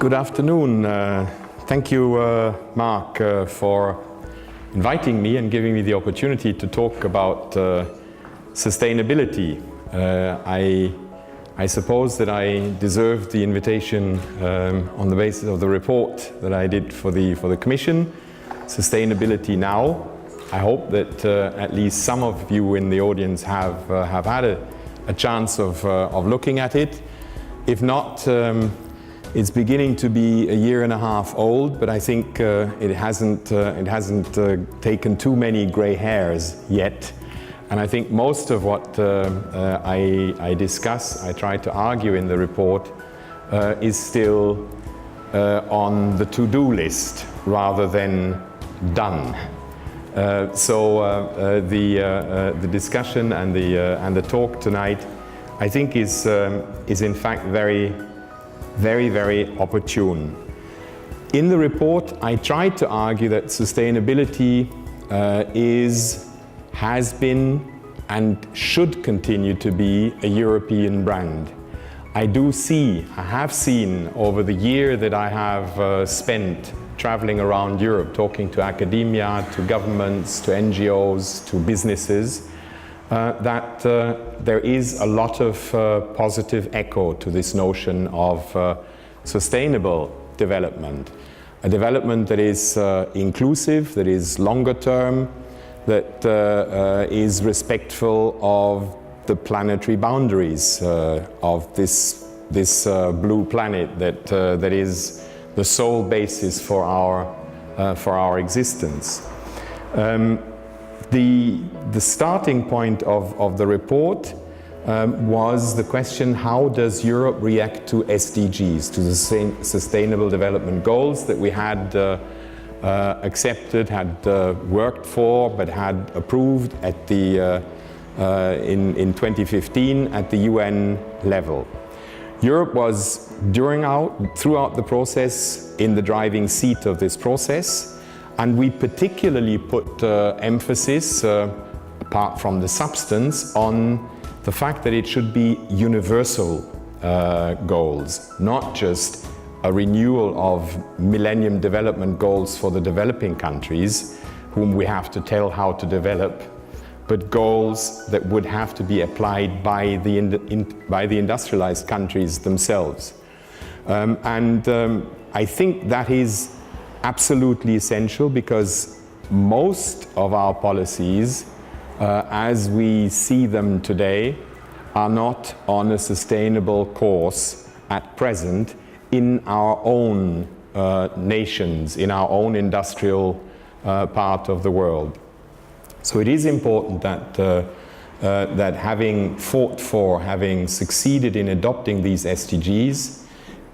Good afternoon. Thank you, Mark, for inviting me and giving me the opportunity to talk about sustainability. I suppose that I deserve the invitation on the basis of the report that I did for the Commission, Sustainability Now. I hope that at least some of you in the audience have had a chance of looking at it. If not, it's beginning to be a year and a half old, but I think it hasn't taken too many gray hairs yet. And I think most of what I discuss, I try to argue in the report, is still on the to-do list rather than done. So the discussion and the talk tonight, I think, is in fact very opportune. In the report, I tried to argue that sustainability has been and should continue to be a European brand. I have seen over the year that I have spent traveling around Europe, talking to academia, to governments, to NGOs, to businesses, that there is a lot of positive echo to this notion of sustainable development. A development that is inclusive, that is longer term, that is respectful of the planetary boundaries of this blue planet that is the sole basis for our existence. The starting point of the report was the question: how does Europe react to SDGs, to the Sustainable Development Goals that we had accepted, had worked for, but had approved at in 2015 at the UN level. Europe was throughout the process in the driving seat of this process. And we particularly put emphasis, apart from the substance, on the fact that it should be universal goals, not just a renewal of Millennium Development Goals for the developing countries, whom we have to tell how to develop, but goals that would have to be applied by the industrialized countries themselves. I think that is absolutely essential, because most of our policies, as we see them today, are not on a sustainable course at present in our own nations, in our own industrial part of the world. So it is important that having fought for, having succeeded in adopting these SDGs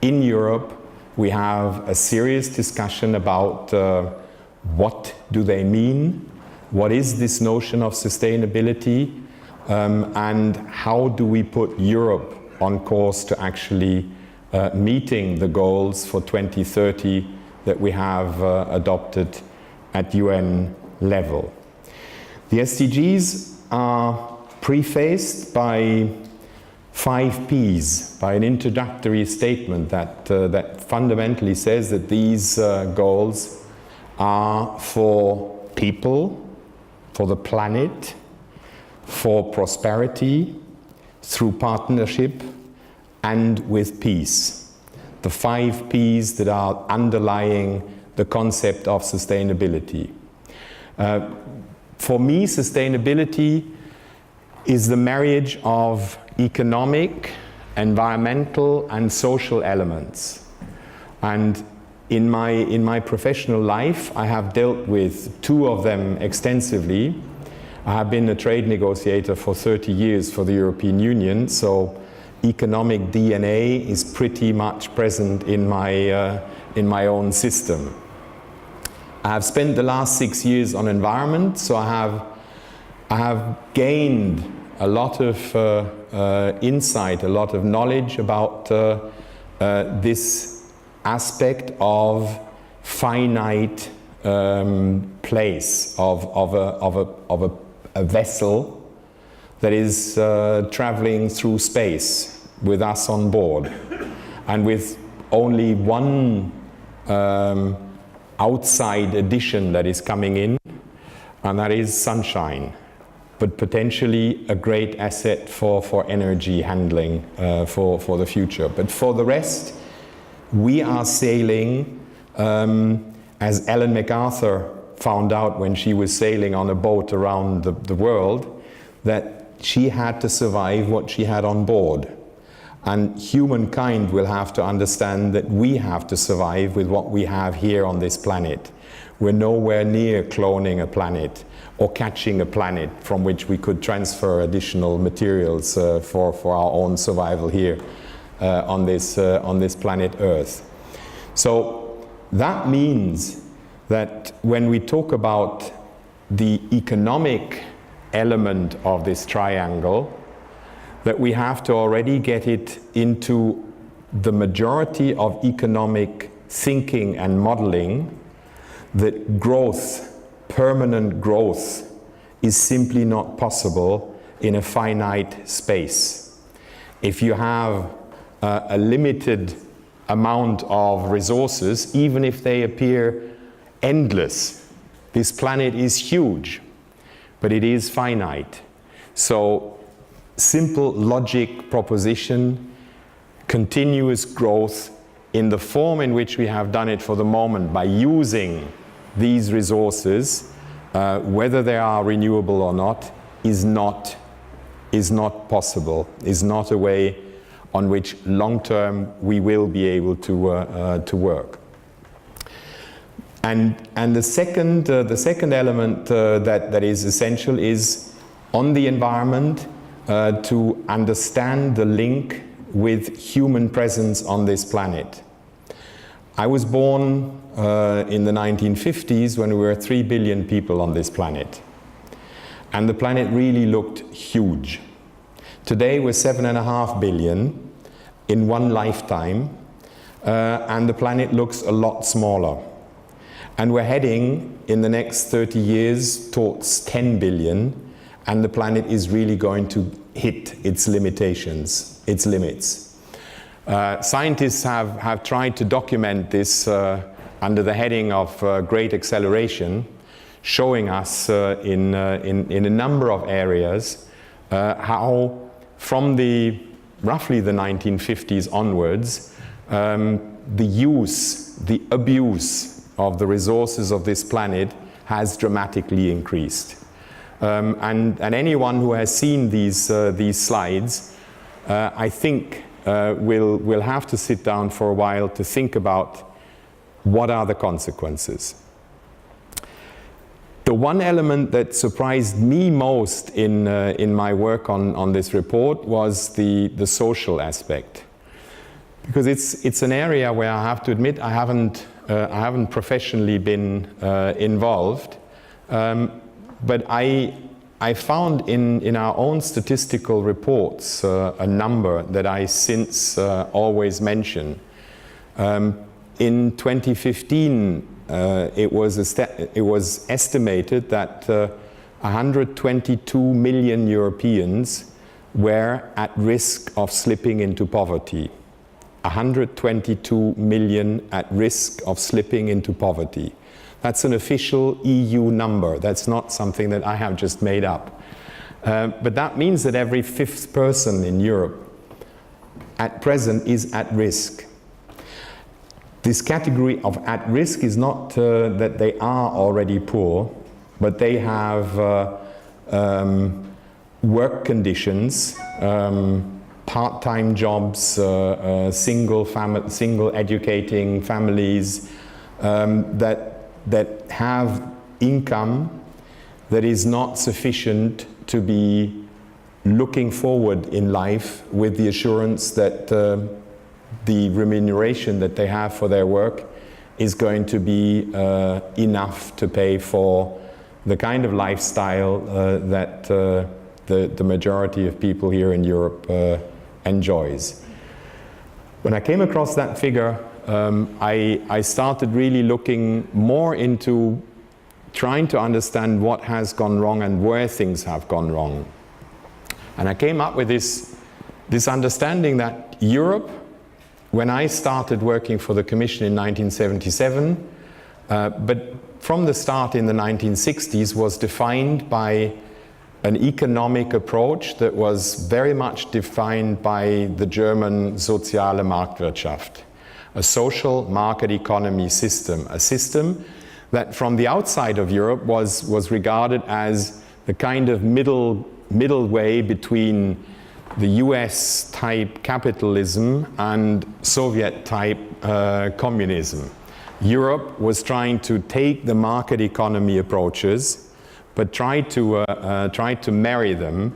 in Europe, we have a serious discussion about what do they mean, what is this notion of sustainability, and how do we put Europe on course to actually meeting the goals for 2030 that we have adopted at UN level. The SDGs are prefaced by 5 Ps, by an introductory statement that fundamentally says that these goals are for people, for the planet, for prosperity, through partnership, and with peace. The 5 Ps that are underlying the concept of sustainability. For me, sustainability is the marriage of economic, environmental, and social elements. And in my professional life, I have dealt with 2 of them extensively. I have been a trade negotiator for 30 years for the European Union, so economic DNA is pretty much present in my own system. I have spent the last 6 years on environment, so I have gained a lot of insight, a lot of knowledge about this aspect of finite place of a vessel that is traveling through space with us on board, and with only one outside addition that is coming in, and that is sunshine, but potentially a great asset for energy handling for the future. But for the rest, we are sailing, as Ellen MacArthur found out when she was sailing on a boat around the world, that she had to survive what she had on board. And humankind will have to understand that we have to survive with what we have here on this planet. We're nowhere near cloning a planet or catching a planet from which we could transfer additional materials for our own survival here on this planet Earth. So that means that when we talk about the economic element of this triangle, that we have to already get it into the majority of economic thinking and modeling, that growth, permanent growth, is simply not possible in a finite space. If you have a limited amount of resources, even if they appear endless, this planet is huge, but it is finite. So simple logic proposition, continuous growth in the form in which we have done it for the moment, by using these resources, whether they are renewable or not, is not possible, is not a way on which long-term we will be able to work. And the second element that is essential is on the environment, to understand the link with human presence on this planet. I was born in the 1950s when we were 3 billion people on this planet. And the planet really looked huge. Today we're 7.5 billion in one lifetime, and the planet looks a lot smaller. And we're heading in the next 30 years towards 10 billion, and the planet is really going to hit its limitations, its limits. Scientists have tried to document this under the heading of great acceleration, showing us in a number of areas how from roughly the 1950s onwards, the abuse of the resources of this planet has dramatically increased. And anyone who has seen these slides, I think will have to sit down for a while to think about what are the consequences. The one element that surprised me most in my work on this report was the social aspect, because it's an area where I have to admit I haven't professionally been involved. But I found in our own statistical reports a number that I since always mention. In 2015, it was estimated that 122 million Europeans were at risk of slipping into poverty. 122 million at risk of slipping into poverty. That's an official EU number. That's not something that I have just made up. But that means that every 5th person in Europe at present is at risk. This category of at risk is not that they are already poor, but they have work conditions, part-time jobs, single educating families, that have income that is not sufficient to be looking forward in life with the assurance that the remuneration that they have for their work is going to be enough to pay for the kind of lifestyle that the majority of people here in Europe enjoys. When I came across that figure, I started really looking more into trying to understand what has gone wrong and where things have gone wrong. And I came up with this understanding that Europe when I started working for the Commission in 1977, but from the start in the 1960s, was defined by an economic approach that was very much defined by the German soziale Marktwirtschaft, a social market economy system, a system that from the outside of Europe was regarded as the kind of middle way between the US type capitalism and Soviet type communism. Europe was trying to take the market economy approaches, but try to marry them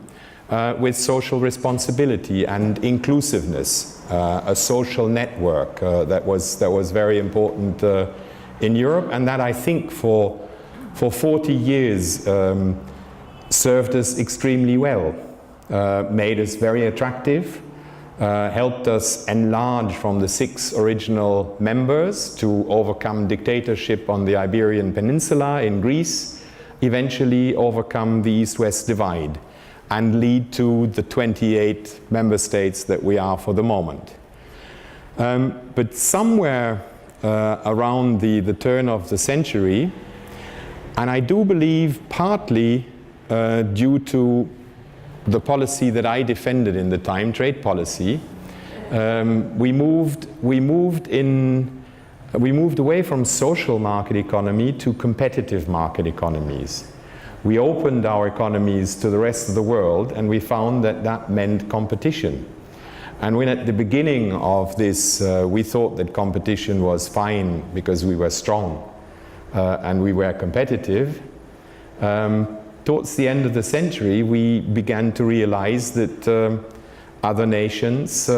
with social responsibility and inclusiveness, a social network that was very important in Europe, and that I think for 40 years served us extremely well, made us very attractive, helped us enlarge from the 6 original members to overcome dictatorship on the Iberian Peninsula in Greece, eventually overcome the East-West divide and lead to the 28 member states that we are for the moment. But somewhere around the turn of the century, and I do believe partly due to the policy that I defended in the time, trade policy, we moved away from social market economy to competitive market economies. We opened our economies to the rest of the world, and we found that that meant competition. And when at the beginning of this, we thought that competition was fine because we were strong and we were competitive, towards the end of the century, we began to realize that other nations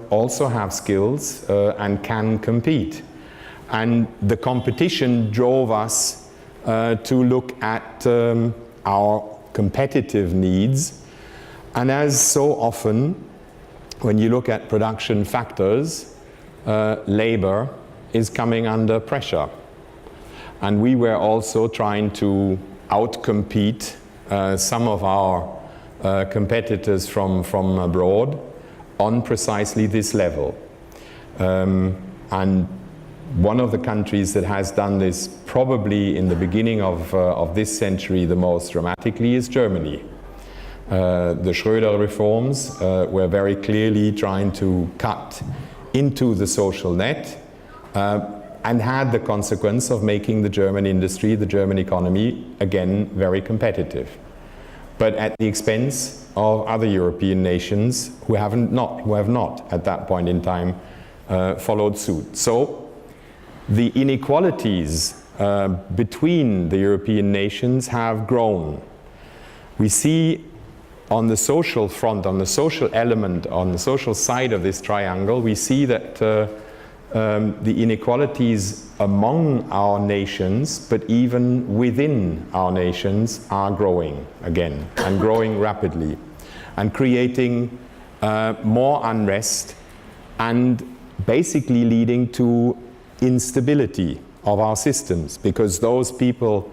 also have skills and can compete. And the competition drove us to look at our competitive needs. And as so often, when you look at production factors, labor is coming under pressure. And we were also trying to outcompete some of our competitors from abroad on precisely this level. And one of the countries that has done this probably in the beginning of this century the most dramatically is Germany. The Schröder reforms were very clearly trying to cut into the social net and had the consequence of making the German industry, the German economy, again, very competitive. But at the expense of other European nations who have not at that point in time followed suit. So the inequalities between the European nations have grown. We see on the social front, on the social element, on the social side of this triangle, we see that the inequalities among our nations, but even within our nations, are growing again, and growing rapidly, and creating more unrest, and basically leading to instability of our systems, because those people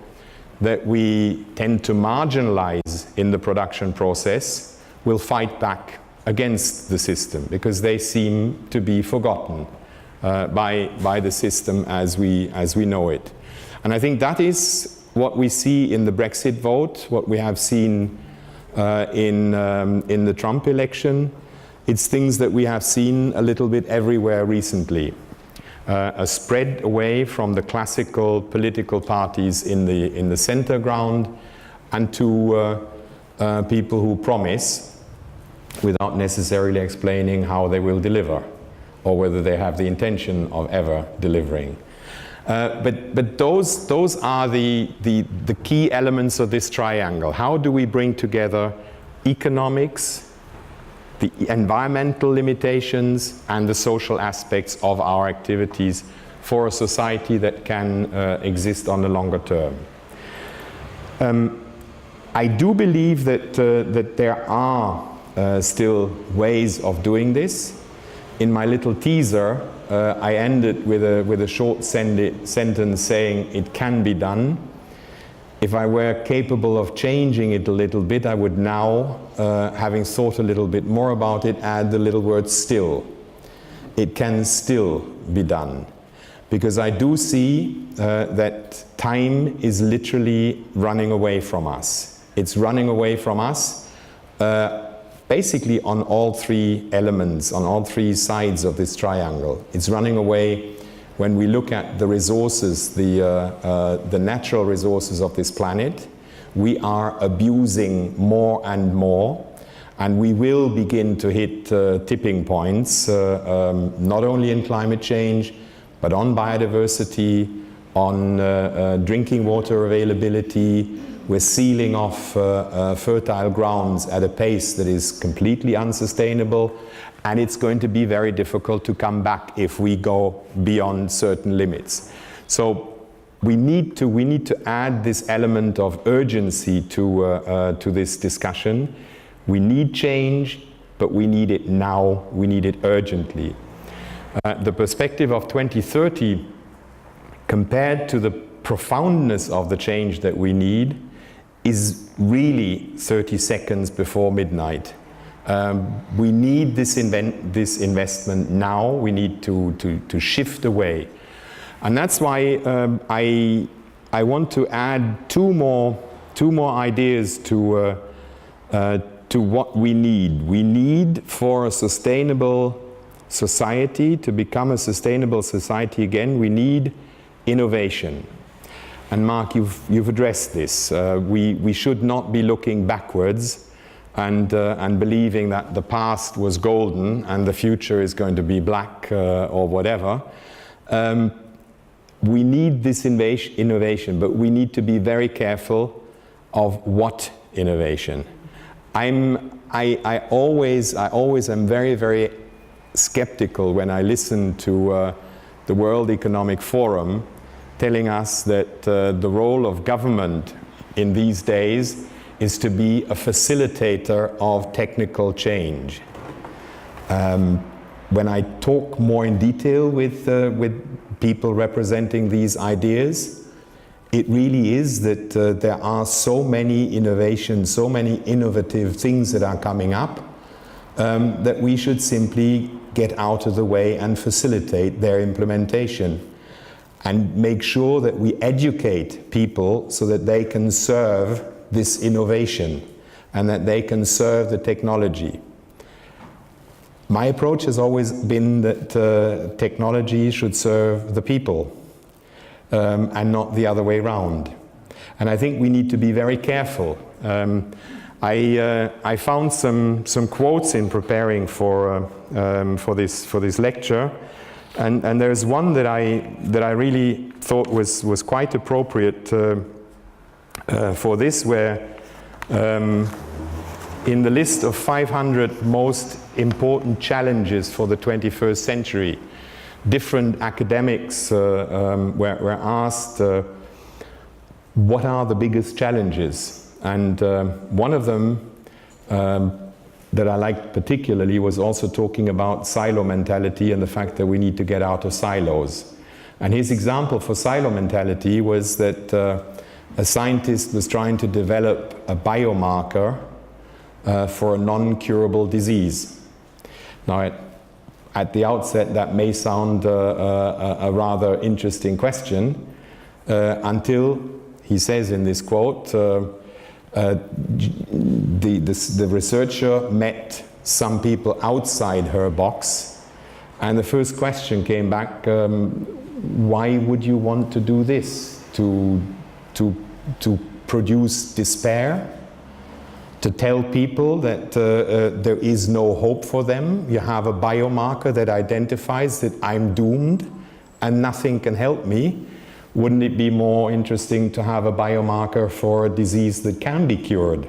that we tend to marginalize in the production process will fight back against the system, because they seem to be forgotten by the system as we know it. And I think that is what we see in the Brexit vote, what we have seen in the Trump election. It's things that we have seen a little bit everywhere recently. A spread away from the classical political parties in the center ground, and to people who promise without necessarily explaining how they will deliver, or whether they have the intention of ever delivering. But those are the key elements of this triangle. How do we bring together economics, the environmental limitations, and the social aspects of our activities for a society that can exist on the longer term? I do believe that there are still ways of doing this. In my little teaser, I ended with a short sentence saying it can be done. If I were capable of changing it a little bit, I would now, having thought a little bit more about it, add the little word still. it can still be done. Because I do see that time is literally running away from us. It's running away from us basically on all three elements, on all three sides of this triangle. It's running away when we look at the resources, the natural resources of this planet. We are abusing more and more, and we will begin to hit tipping points, not only in climate change, but on biodiversity, on drinking water availability. We're sealing off fertile grounds at a pace that is completely unsustainable, and it's going to be very difficult to come back if we go beyond certain limits. So we need to add this element of urgency to this discussion. We need change, but we need it now. We need it urgently. The perspective of 2030, compared to the profoundness of the change that we need, is really 30 seconds before midnight. We need this investment now. We need to shift away. And that's why I want to add two more ideas to what we need. We need, for a sustainable society, to become a sustainable society again, we need innovation. And Mark, you've addressed this. We should not be looking backwards and believing that the past was golden and the future is going to be black or whatever. We need this innovation, but we need to be very careful of what innovation. I always am very, very skeptical when I listen to the World Economic Forum telling us that the role of government in these days is to be a facilitator of technical change. When I talk more in detail with people representing these ideas, it really is that there are so many innovations, so many innovative things that are coming up, that we should simply get out of the way and facilitate their implementation, and make sure that we educate people so that they can serve this innovation and that they can serve the technology. My approach has always been that technology should serve the people and not the other way around. And I think we need to be very careful. I found some quotes in preparing for this lecture. And there's one that I really thought was quite appropriate for this, where in the list of 500 most important challenges for the 21st century, different academics were asked what are the biggest challenges, and one of them that I liked particularly was also talking about silo mentality and the fact that we need to get out of silos. And his example for silo mentality was that a scientist was trying to develop a biomarker for a non-curable disease. Now, at the outset, that may sound a rather interesting question, until he says in this quote, the researcher met some people outside her box, and the first question came back, why would you want to do this? To produce despair? To tell people that there is no hope for them? You have a biomarker that identifies that I'm doomed and nothing can help me. Wouldn't it be more interesting to have a biomarker for a disease that can be cured?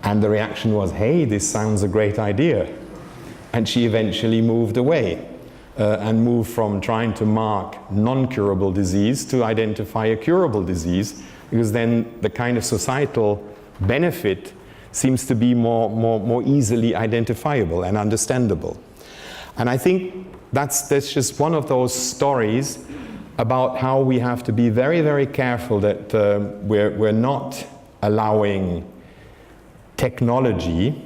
And the reaction was, hey, this sounds a great idea. And she eventually moved away and moved from trying to mark non-curable disease to identify a curable disease, because then the kind of societal benefit seems to be more easily identifiable and understandable. And I think that's just one of those stories about how we have to be very, very careful that we're not allowing technology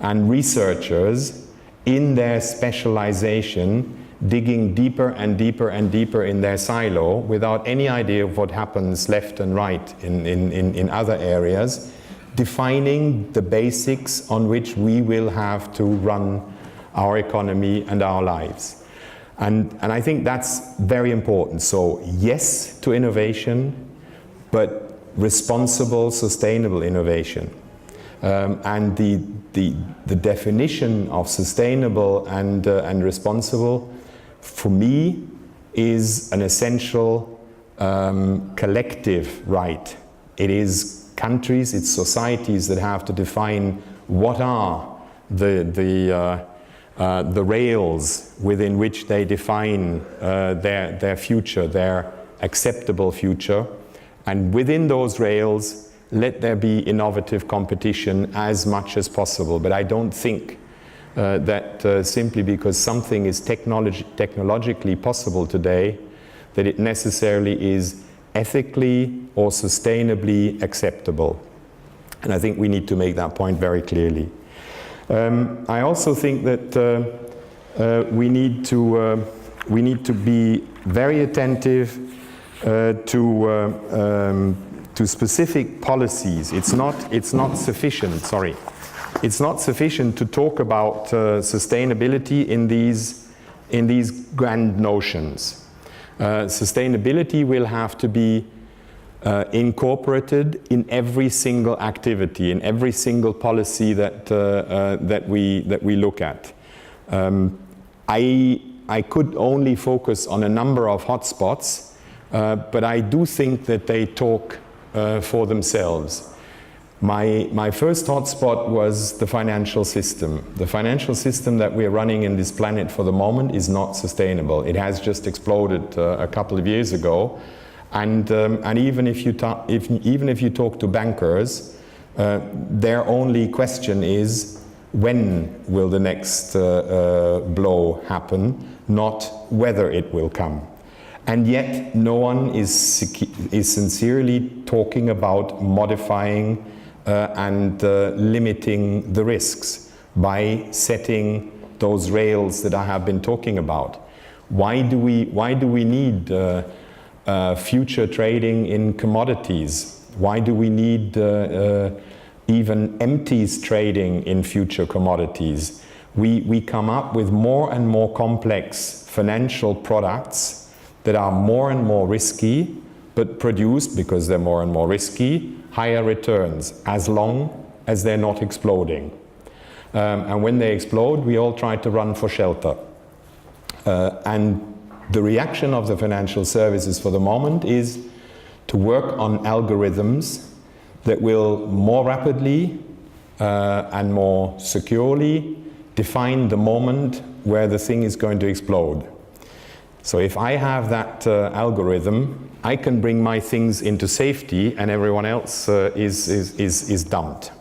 and researchers in their specialization, digging deeper and deeper and deeper in their silo without any idea of what happens left and right in other areas, defining the basics on which we will have to run our economy and our lives. And I think that's very important. So yes to innovation, but responsible, sustainable innovation. And the definition of sustainable and responsible, for me, is an essential collective right. It is countries, it's societies that have to define what are the rails within which they define their future, their acceptable future. And within those rails, let there be innovative competition as much as possible. But I don't think that simply because something is technologically possible today, that it necessarily is ethically or sustainably acceptable. And I think we need to make that point very clearly. I also think that we need to be very attentive to specific policies. It's not sufficient. Sorry, it's not sufficient to talk about sustainability in these grand notions. Sustainability will have to be incorporated in every single activity, in every single policy that we look at. I could only focus on a number of hotspots, but I do think that they talk for themselves. My first hotspot was the financial system. The financial system that we're running in this planet for the moment is not sustainable. It has just exploded a couple of years ago, and even if you talk to bankers, their only question is, when will the next blow happen, not whether it will come. And yet no one is sincerely talking about modifying and limiting the risks by setting those rails that I have been talking about. Why do we need future trading in commodities? Why do we need even empties trading in future commodities? We come up with more and more complex financial products that are more and more risky, but produce, because they're more and more risky, higher returns, as long as they're not exploding. And when they explode, we all try to run for shelter. And the reaction of the financial services for the moment is to work on algorithms that will more rapidly and more securely define the moment where the thing is going to explode. So if I have that algorithm, I can bring my things into safety and everyone else is dumped.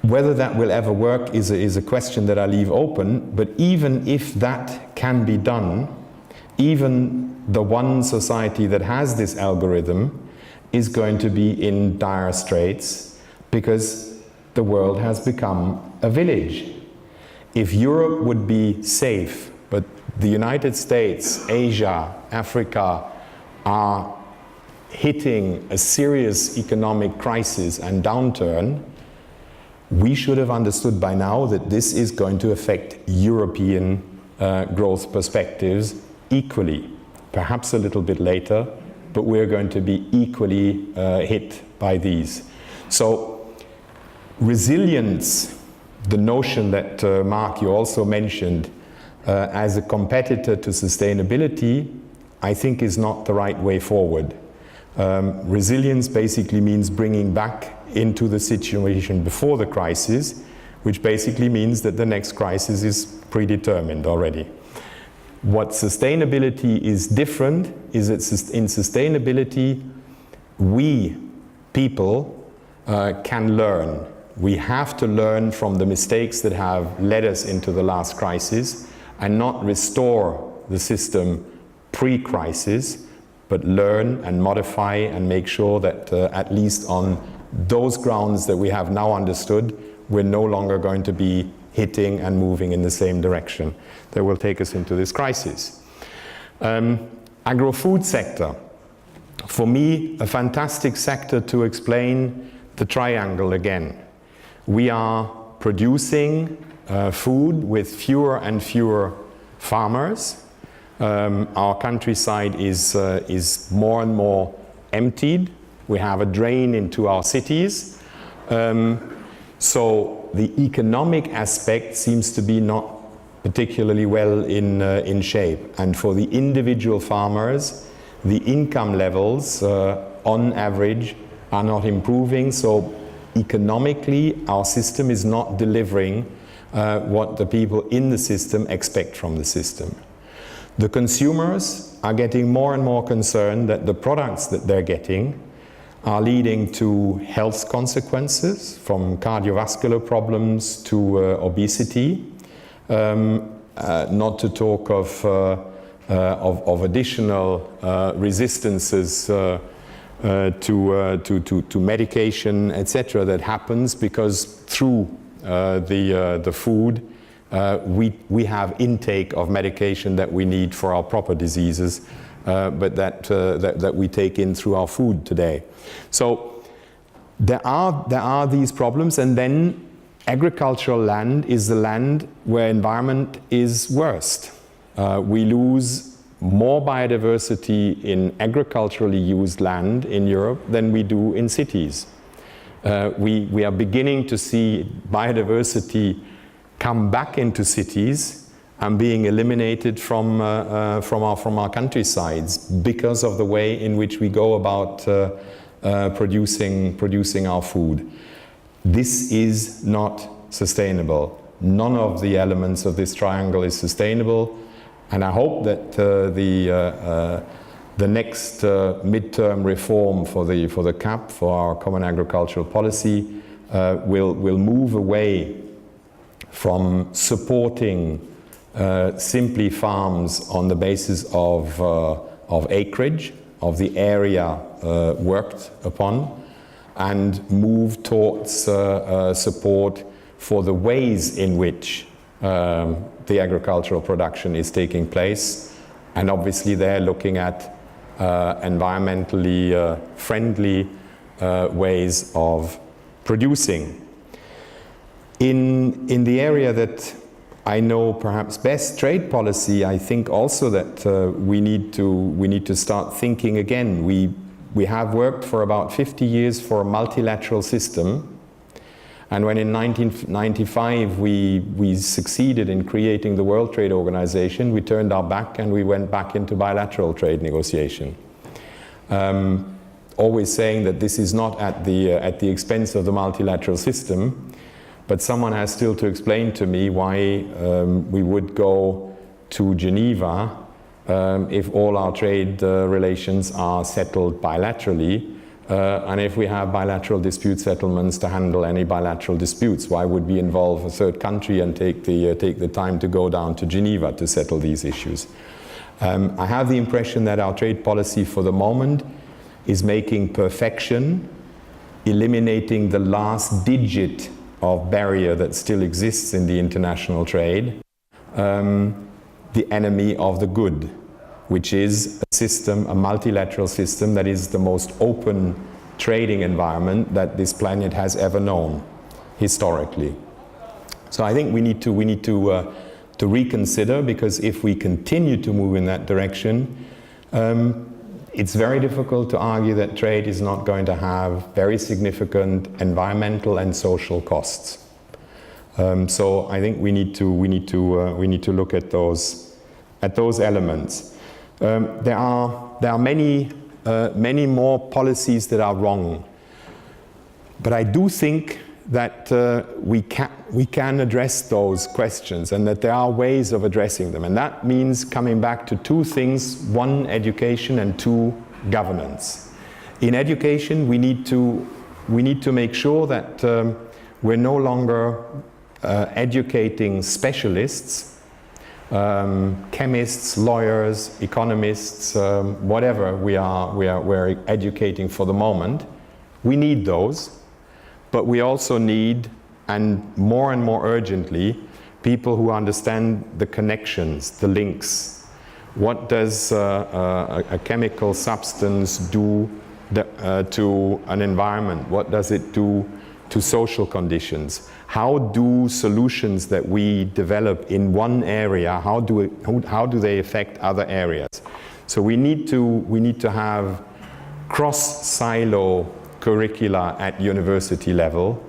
Whether that will ever work is a question that I leave open, but even if that can be done, even the one society that has this algorithm is going to be in dire straits because the world has become a village. If Europe would be safe, but the United States, Asia, Africa are hitting a serious economic crisis and downturn, we should have understood by now that this is going to affect European growth perspectives equally. Perhaps a little bit later, but we're going to be equally hit by these. So resilience, the notion that Mark, you also mentioned, as a competitor to sustainability, I think is not the right way forward. Resilience basically means bringing back into the situation before the crisis, which basically means that the next crisis is predetermined already. What sustainability is different is that in sustainability, we, people, can learn. We have to learn from the mistakes that have led us into the last crisis and not restore the system pre-crisis, but learn and modify and make sure that at least on those grounds that we have now understood, we're no longer going to be hitting and moving in the same direction that will take us into this crisis. Agro-food sector. For me, a fantastic sector to explain the triangle again. We are producing food with fewer and fewer farmers. Our countryside is more and more emptied. We have a drain into our cities. So the economic aspect seems to be not particularly well in shape. And for the individual farmers, the income levels on average are not improving. So economically, our system is not delivering what the people in the system expect from the system. The consumers are getting more and more concerned that the products that they're getting are leading to health consequences, from cardiovascular problems to obesity, not to talk of additional resistances to medication, etc., that happens because through the food we have intake of medication that we need for our proper diseases, but that we take in through our food today. So there are these problems, and then agricultural land is the land where environment is worst. We lose more biodiversity in agriculturally used land in Europe than we do in cities. We are beginning to see biodiversity come back into cities and being eliminated from our countrysides because of the way in which we go about producing our food. This is not sustainable. None of the elements of this triangle is sustainable, and I hope that the next midterm reform for the CAP, for our Common Agricultural Policy, will move away from supporting simply farms on the basis of acreage, of the area worked upon, and move towards support for the ways in which the agricultural production is taking place, and obviously they're looking at environmentally friendly ways of producing. In the area that I know perhaps best, trade policy, I think also that we need to start thinking again. We have worked for about 50 years for a multilateral system, and when in 1995 we succeeded in creating the World Trade Organization, we turned our back and we went back into bilateral trade negotiation. Always saying that this is not at the expense of the multilateral system, but someone has still to explain to me why we would go to Geneva if all our trade relations are settled bilaterally, and if we have bilateral dispute settlements to handle any bilateral disputes. Why would we involve a third country and take the time to go down to Geneva to settle these issues? I have the impression that our trade policy for the moment is making perfection, eliminating the last digit of barrier that still exists in the international trade, the enemy of the good, which is a system, a multilateral system that is the most open trading environment that this planet has ever known historically. So I think we need to reconsider, because if we continue to move in that direction, it's very difficult to argue that trade is not going to have very significant environmental and social costs. So I think we need to look at those elements. There are many more policies that are wrong, but I do think that we can address those questions, and that there are ways of addressing them, and that means coming back to two things: one, education, and two, governance. In education, we need to make sure that we're no longer educating specialists, chemists, lawyers, economists, whatever we're educating for the moment. We need those, but we also need and more urgently, people who understand the connections, the links. What does a chemical substance do to an environment? What does it do to social conditions? How do solutions that we develop in one area, how do they affect other areas? So we need to have cross-silo curricula at university level.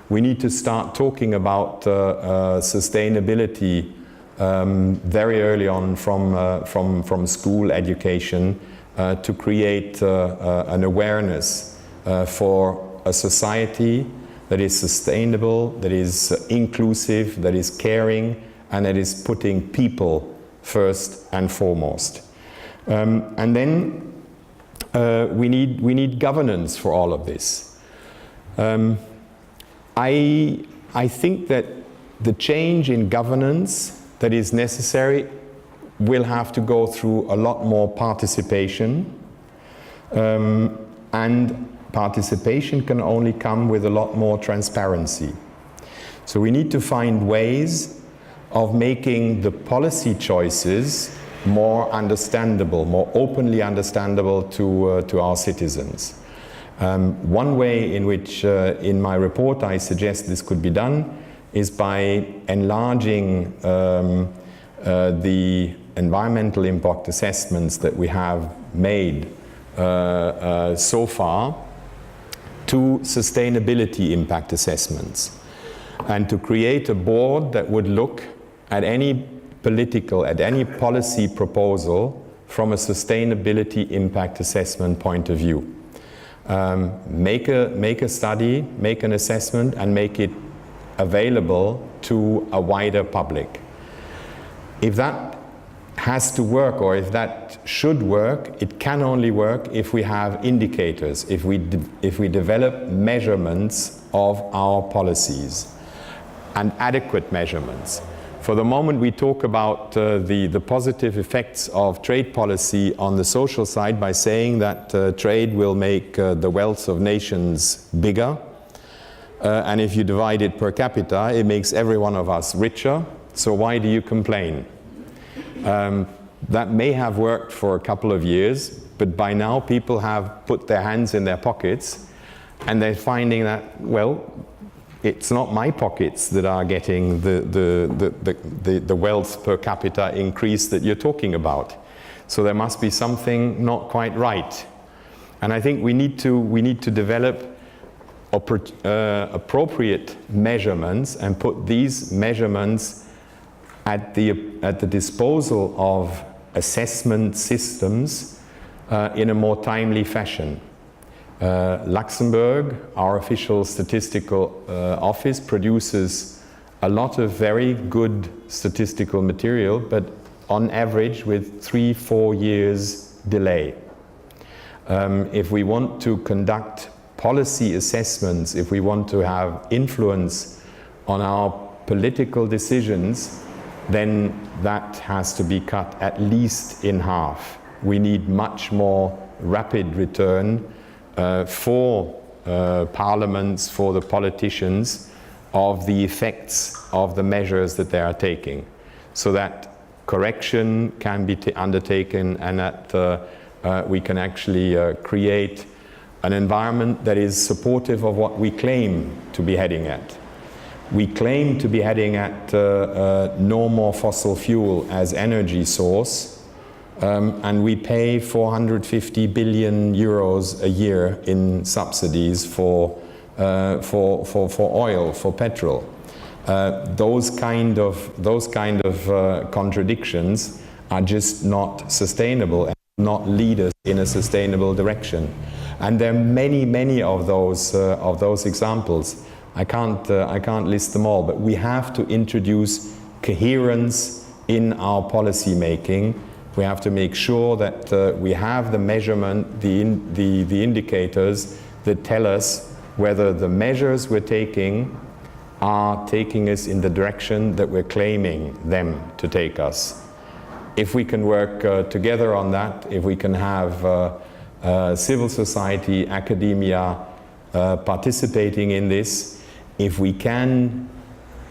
We need to start talking about sustainability very early on from school education to create an awareness for a society that is sustainable, that is inclusive, that is caring, and that is putting people first and foremost. And then we need governance for all of this. I think that the change in governance that is necessary will have to go through a lot more participation, and participation can only come with a lot more transparency. So we need to find ways of making the policy choices more understandable, more openly understandable to our citizens. One way in which in my report I suggest this could be done is by enlarging the environmental impact assessments that we have made so far to sustainability impact assessments, and to create a board that would look at any policy proposal from a sustainability impact assessment point of view. Make a study, make an assessment, and make it available to a wider public. If that has to work, or if that should work, it can only work if we have indicators, if we develop measurements of our policies, and adequate measurements. For the moment, we talk about the positive effects of trade policy on the social side by saying that trade will make the wealth of nations bigger, and if you divide it per capita, it makes every one of us richer, so why do you complain? That may have worked for a couple of years, but by now people have put their hands in their pockets, and they're finding that, well, it's not my pockets that are getting the wealth per capita increase that you're talking about. So there must be something not quite right. And I think we need to develop appropriate measurements and put these measurements at the disposal of assessment systems in a more timely fashion. Luxembourg, our official statistical office, produces a lot of very good statistical material, but on average with 3-4 years delay. If we want to conduct policy assessments, if we want to have influence on our political decisions, then that has to be cut at least in half. We need much more rapid return for parliaments, for the politicians, of the effects of the measures that they are taking, so that correction can be undertaken, and that we can actually create an environment that is supportive of what we claim to be heading at. We claim to be heading at no more fossil fuel as energy source, and we pay 450 billion euros a year in subsidies for oil, for petrol. Those kind of contradictions are just not sustainable and not lead us in a sustainable direction. And there are many of those examples. I can't list them all, but we have to introduce coherence in our policy making. We have to make sure that we have the measurement, the indicators that tell us whether the measures we're taking are taking us in the direction that we're claiming them to take us. If we can work together on that, if we can have civil society, academia participating in this, if we can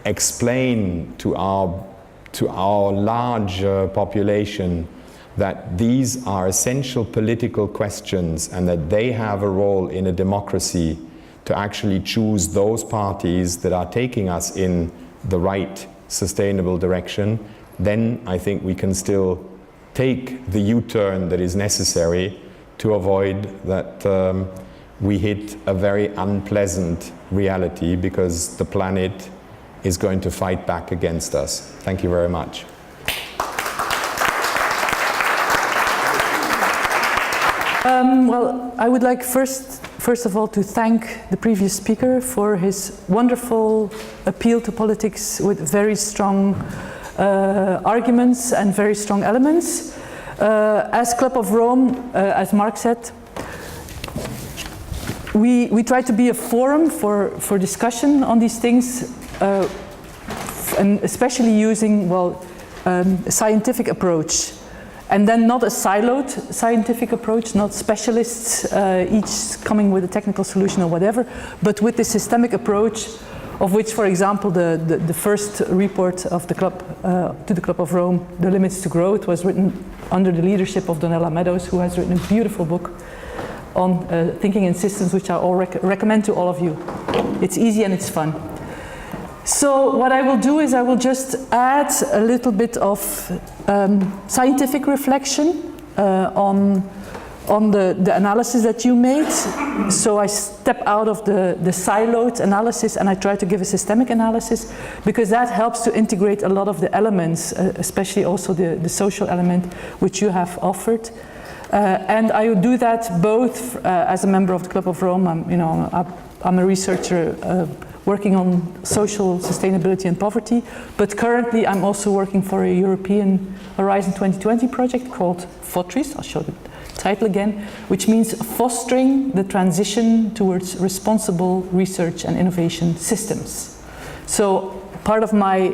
explain to our large population that these are essential political questions and that they have a role in a democracy to actually choose those parties that are taking us in the right sustainable direction, then I think we can still take the U-turn that is necessary to avoid that we hit a very unpleasant reality, because the planet is going to fight back against us. Thank you very much. Well, I would like first of all to thank the previous speaker for his wonderful appeal to politics with very strong arguments and very strong elements. As Club of Rome, as Mark said, we try to be a forum for discussion on these things, and especially using, well, a scientific approach. And then not a siloed scientific approach, not specialists each coming with a technical solution or whatever, but with the systemic approach, of which, for example, the first report of the club, to the Club of Rome, The Limits to Growth, was written under the leadership of Donella Meadows, who has written a beautiful book on thinking in systems, which I recommend to all of you. It's easy and it's fun. So what I will do is I will just add a little bit of scientific reflection on the analysis that you made. So I step out of the siloed analysis and I try to give a systemic analysis, because that helps to integrate a lot of the elements, especially also the social element which you have offered. And I would do that both as a member of the Club of Rome. I'm a researcher working on social sustainability and poverty, but currently I'm also working for a European Horizon 2020 project called FoTRRIS. I'll show the title again, which means fostering the transition towards responsible research and innovation systems. So part of my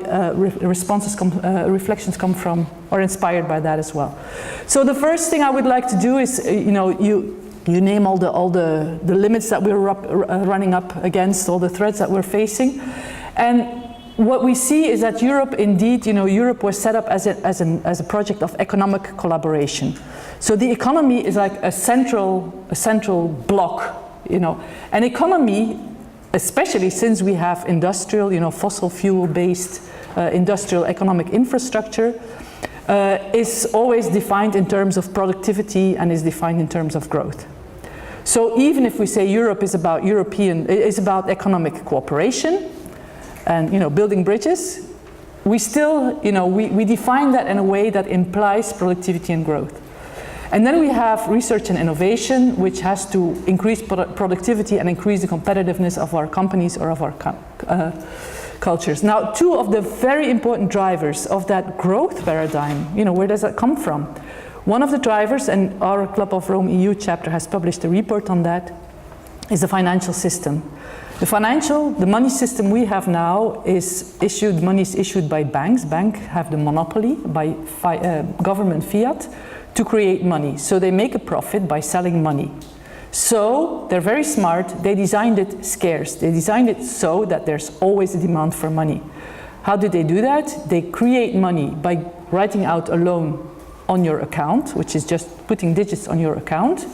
reflections come from, or inspired by that as well. So the first thing I would like to do is, you name all the limits that we're running up against, all the threats that we're facing. And what we see is that Europe, indeed, Europe was set up as a project of economic collaboration. So the economy is like a central block, An economy, especially since we have industrial, fossil fuel-based industrial economic infrastructure, is always defined in terms of productivity and is defined in terms of growth. So even if we say Europe is about economic cooperation and building bridges, we still we define that in a way that implies productivity and growth. And then we have research and innovation, which has to increase productivity and increase the competitiveness of our companies or of our cultures. Now, two of the very important drivers of that growth paradigm, where does that come from? One of the drivers, and our Club of Rome EU chapter has published a report on that, is the financial system. The money system we have now is money is issued by banks. Banks have the monopoly by government fiat to create money. So they make a profit by selling money. So they're very smart. They designed it scarce. They designed it so that there's always a demand for money. How do they do that? They create money by writing out a loan on your account, which is just putting digits on your account.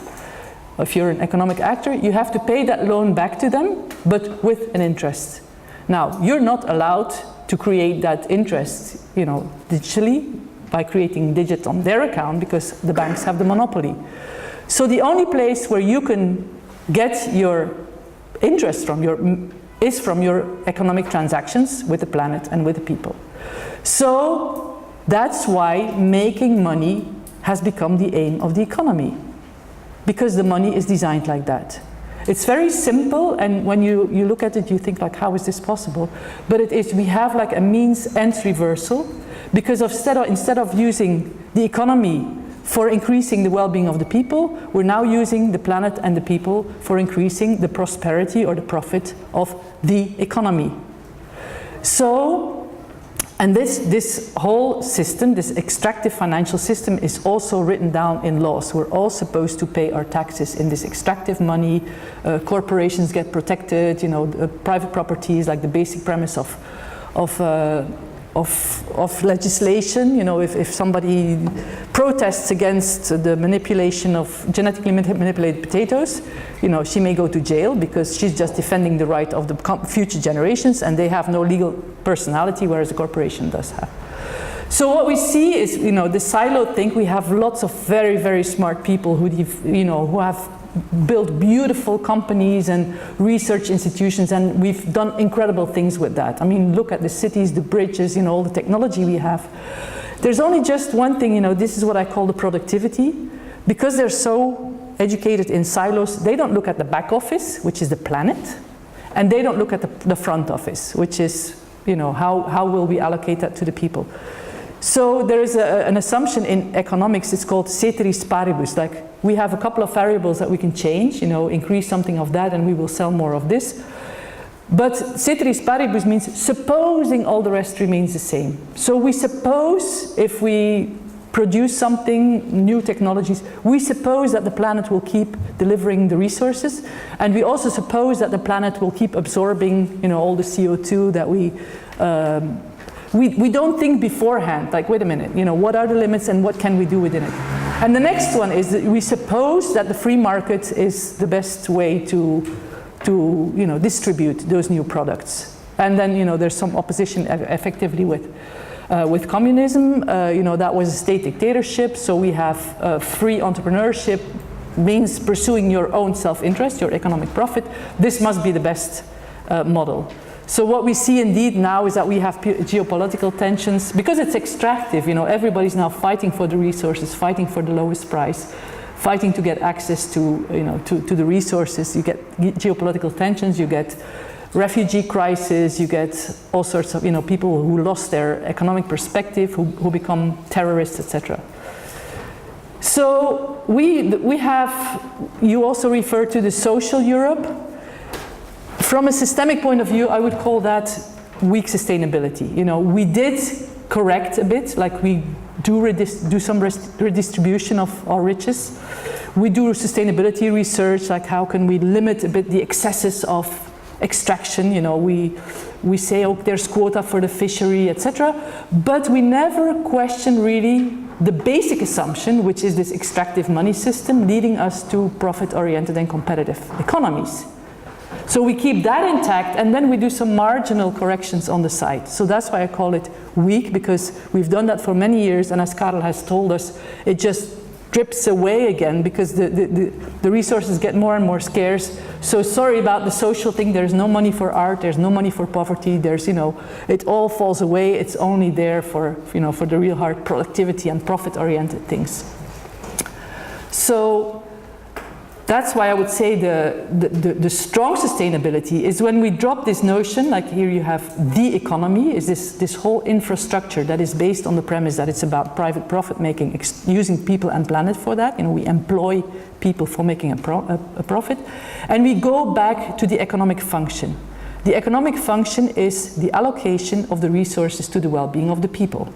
If you're an economic actor, you have to pay that loan back to them, but with an interest. Now, you're not allowed to create that interest, digitally by creating digits on their account, because the banks have the monopoly. So the only place where you can get your interest is from your economic transactions with the planet and with the people. So that's why making money has become the aim of the economy, because the money is designed like that. It's very simple, and when you look at it, you think like, how is this possible? But it is. We have like a means-end reversal, because instead of using the economy for increasing the well-being of the people, we're now using the planet and the people for increasing the prosperity or the profit of the economy. So And this whole system, this extractive financial system, is also written down in laws. We're all supposed to pay our taxes in this extractive money. Corporations get protected. You know, private property is like the basic premise of legislation. You know, if somebody protests against the manipulation of genetically manipulated potatoes, you know, she may go to jail because she's just defending the right of the future generations, and they have no legal personality, whereas the corporation does have. So what we see is, you know, the siloed thing. We have lots of very, very smart people who, you know, who have built beautiful companies and research institutions, and we've done incredible things with that. I mean, look at the cities, the bridges, you know, all the technology we have. There's only just one thing, you know, this is what I call the productivity. Because they're so educated in silos, they don't look at the back office, which is the planet, and they don't look at the front office, which is, you know, how will we allocate that to the people. So there is an assumption in economics, it's called CESIE paribus, like we have a couple of variables that we can change, you know, increase something of that and we will sell more of this. But CESIE paribus means supposing all the rest remains the same. So we suppose if we produce something, new technologies, we suppose that the planet will keep delivering the resources, and we also suppose that the planet will keep absorbing, you know, all the CO2 that we don't think beforehand, like, wait a minute, you know, what are the limits and what can we do within it? And the next one is that we suppose that the free market is the best way to you know, distribute those new products. And then, you know, there's some opposition effectively with communism. You know, that was a state dictatorship, so we have free entrepreneurship, means pursuing your own self-interest, your economic profit. This must be the best model. So what we see indeed now is that we have geopolitical tensions, because it's extractive, you know, everybody's now fighting for the resources, fighting for the lowest price, fighting to get access to, you know, to the resources. You get geopolitical tensions, you get refugee crisis, you get all sorts of, you know, people who lost their economic perspective, who become terrorists, etc. So we have, you also refer to the social Europe. From a systemic point of view, I would call that weak sustainability. You know, we did correct a bit, like we do some redistribution of our riches. We do sustainability research, like how can we limit a bit the excesses of extraction. You know, we say, oh, there's quota for the fishery, etc. But we never question really the basic assumption, which is this extractive money system leading us to profit-oriented and competitive economies. So we keep that intact, and then we do some marginal corrections on the side. So that's why I call it weak, because we've done that for many years, and as Karel has told us, it just drips away again because the resources get more and more scarce. So sorry about the social thing, there's no money for art, there's no money for poverty, there's, you know, it all falls away. It's only there for, you know, for the real hard productivity and profit-oriented things. So that's why I would say the strong sustainability is when we drop this notion, like here you have the economy, is this whole infrastructure that is based on the premise that it's about private profit making, using people and planet for that. You know, we employ people for making a profit. And we go back to the economic function. The economic function is the allocation of the resources to the well-being of the people.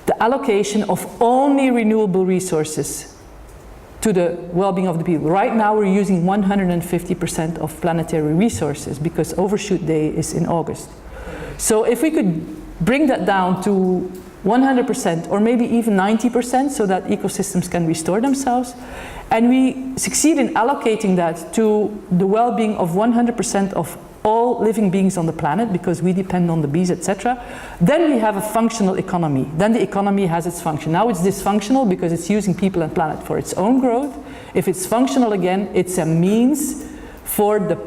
The allocation of only renewable resources to the well-being of the people. Right now we're using 150% of planetary resources because overshoot day is in August. So if we could bring that down to 100% or maybe even 90% so that ecosystems can restore themselves, and we succeed in allocating that to the well-being of 100% of all living beings on the planet, because we depend on the bees, etc., then we have a functional economy. Then the economy has its function. Now it's dysfunctional because it's using people and planet for its own growth. If it's functional again, it's a means for the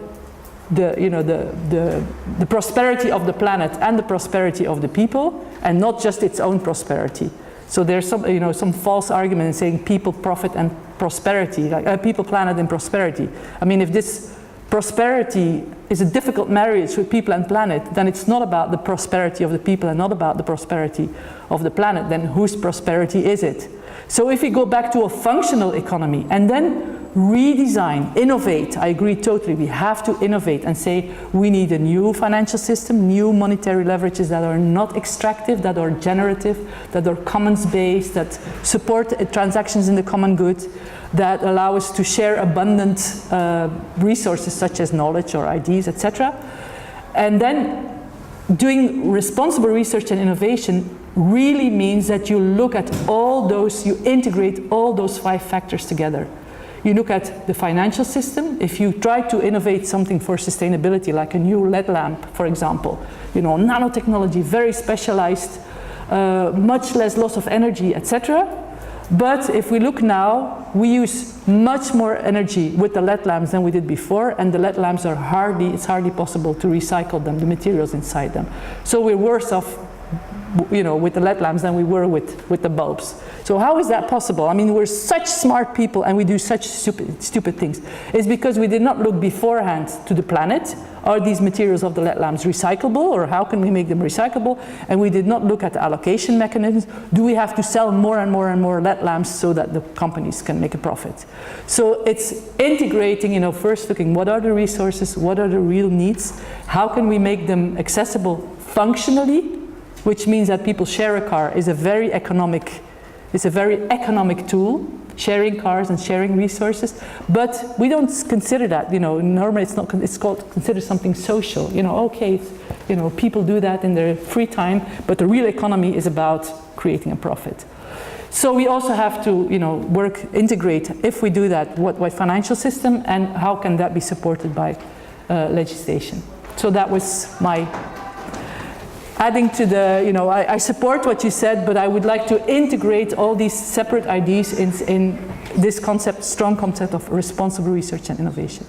prosperity of the planet and the prosperity of the people, and not just its own prosperity. So there's some false argument in saying people, profit, and prosperity, like people, planet, and prosperity. I mean, if this prosperity is a difficult marriage with people and planet, then it's not about the prosperity of the people and not about the prosperity of the planet. Then whose prosperity is it? So if we go back to a functional economy and then redesign, innovate. I agree totally. We have to innovate and say we need a new financial system, new monetary leverages that are not extractive, that are generative, that are commons-based, that support transactions in the common good, that allow us to share abundant resources such as knowledge or ideas, etc. And then doing responsible research and innovation really means that you look at all those, you integrate all those 5 factors together. You look at the financial system. If you try to innovate something for sustainability, like a new LED lamp, for example, nanotechnology, very specialized, much less loss of energy, etc. But if we look now, we use much more energy with the LED lamps than we did before, and the LED lamps are it's hardly possible to recycle them, the materials inside them. So we're worse off with the LED lamps than we were with the bulbs. So how is that possible? I mean, we're such smart people and we do such stupid things. It's because we did not look beforehand to the planet. Are these materials of the LED lamps recyclable, or how can we make them recyclable? And we did not look at the allocation mechanisms. Do we have to sell more and more and more LED lamps so that the companies can make a profit? So it's integrating, first looking what are the resources, what are the real needs, how can we make them accessible functionally, which means that people share a car is a very economic tool, sharing cars and sharing resources, but we don't consider that, normally it's considered something social, okay, people do that in their free time, but the real economy is about creating a profit. So we also have to, integrate, if we do that, what financial system, and how can that be supported by legislation. So that was my adding to the, I support what you said, but I would like to integrate all these separate ideas in this concept, strong concept of responsible research and innovation.